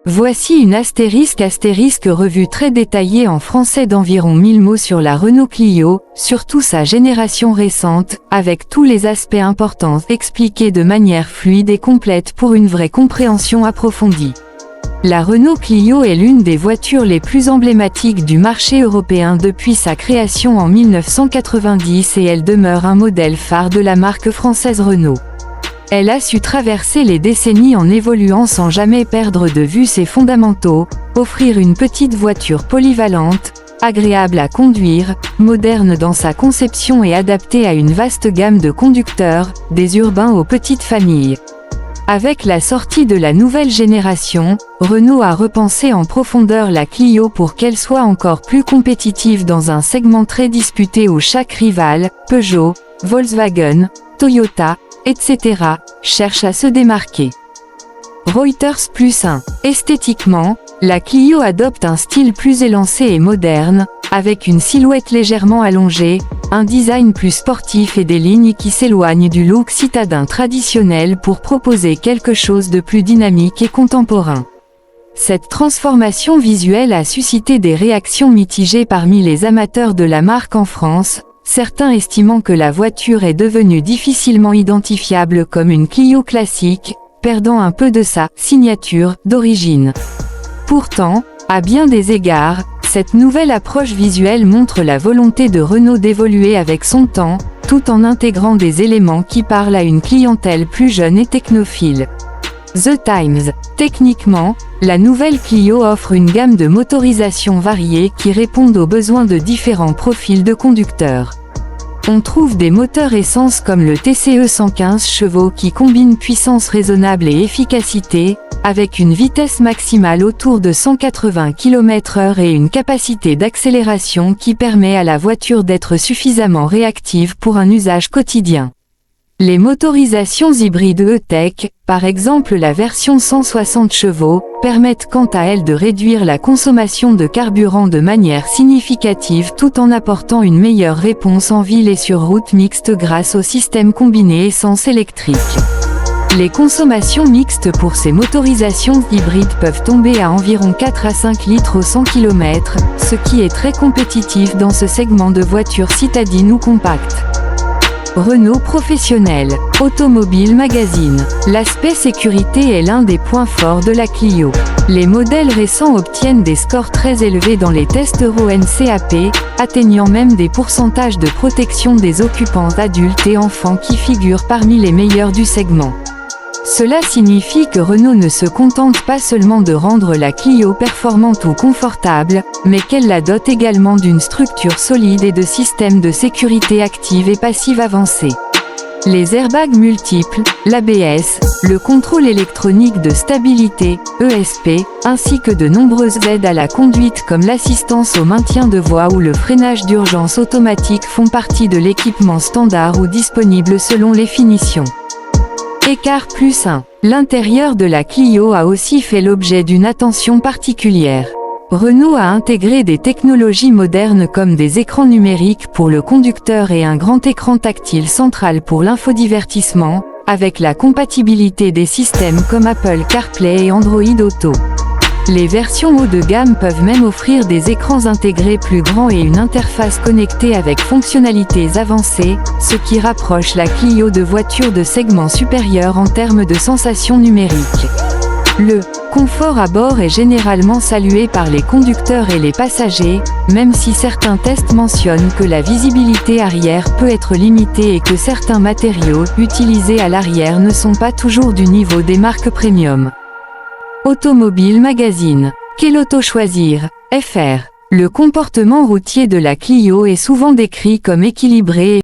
Voici une astérisque revue très détaillée en français d'environ 1000 mots sur la Renault Clio, surtout sa génération récente, avec tous les aspects importants expliqués de manière fluide et complète pour une vraie compréhension approfondie. La Renault Clio est l'une des voitures les plus emblématiques du marché européen depuis sa création en 1990 et elle demeure un modèle phare de la marque française Renault. Elle a su traverser les décennies en évoluant sans jamais perdre de vue ses fondamentaux, offrir une petite voiture polyvalente, agréable à conduire, moderne dans sa conception et adaptée à une vaste gamme de conducteurs, des urbains aux petites familles. Avec la sortie de la nouvelle génération, Renault a repensé en profondeur la Clio pour qu'elle soit encore plus compétitive dans un segment très disputé où chaque rival, Peugeot, Volkswagen, Toyota, etc., cherche à se démarquer. Reuters +1. Esthétiquement, la Clio adopte un style plus élancé et moderne, avec une silhouette légèrement allongée, un design plus sportif et des lignes qui s'éloignent du look citadin traditionnel pour proposer quelque chose de plus dynamique et contemporain. Cette transformation visuelle a suscité des réactions mitigées parmi les amateurs de la marque en France, certains estimant que la voiture est devenue difficilement identifiable comme une Clio classique, perdant un peu de sa signature d'origine. Pourtant, à bien des égards, cette nouvelle approche visuelle montre la volonté de Renault d'évoluer avec son temps, tout en intégrant des éléments qui parlent à une clientèle plus jeune et technophile. The Times. Techniquement, la nouvelle Clio offre une gamme de motorisations variées qui répondent aux besoins de différents profils de conducteurs. On trouve des moteurs essence comme le TCE 115 chevaux qui combinent puissance raisonnable et efficacité, avec une vitesse maximale autour de 180 km/h et une capacité d'accélération qui permet à la voiture d'être suffisamment réactive pour un usage quotidien. Les motorisations hybrides E-Tech, par exemple la version 160 chevaux, permettent quant à elles de réduire la consommation de carburant de manière significative tout en apportant une meilleure réponse en ville et sur route mixte grâce au système combiné essence-électrique. Les consommations mixtes pour ces motorisations hybrides peuvent tomber à environ 4 à 5 litres au 100 km, ce qui est très compétitif dans ce segment de voitures citadines ou compactes. Renault Professionnel. Automobile Magazine. L'aspect sécurité est l'un des points forts de la Clio. Les modèles récents obtiennent des scores très élevés dans les tests Euro NCAP, atteignant même des pourcentages de protection des occupants adultes et enfants qui figurent parmi les meilleurs du segment. Cela signifie que Renault ne se contente pas seulement de rendre la Clio performante ou confortable, mais qu'elle la dote également d'une structure solide et de systèmes de sécurité active et passive avancés. Les airbags multiples, l'ABS, le contrôle électronique de stabilité, ESP, ainsi que de nombreuses aides à la conduite comme l'assistance au maintien de voie ou le freinage d'urgence automatique font partie de l'équipement standard ou disponible selon les finitions. Écart +1. L'intérieur de la Clio a aussi fait l'objet d'une attention particulière. Renault a intégré des technologies modernes comme des écrans numériques pour le conducteur et un grand écran tactile central pour l'infodivertissement, avec la compatibilité des systèmes comme Apple CarPlay et Android Auto. Les versions haut de gamme peuvent même offrir des écrans intégrés plus grands et une interface connectée avec fonctionnalités avancées, ce qui rapproche la Clio de voitures de segment supérieur en termes de sensations numériques. Le confort à bord est généralement salué par les conducteurs et les passagers, même si certains tests mentionnent que la visibilité arrière peut être limitée et que certains matériaux utilisés à l'arrière ne sont pas toujours du niveau des marques premium. Automobile Magazine. Quelle auto choisir? FR. Le comportement routier de la Clio est souvent décrit comme équilibré et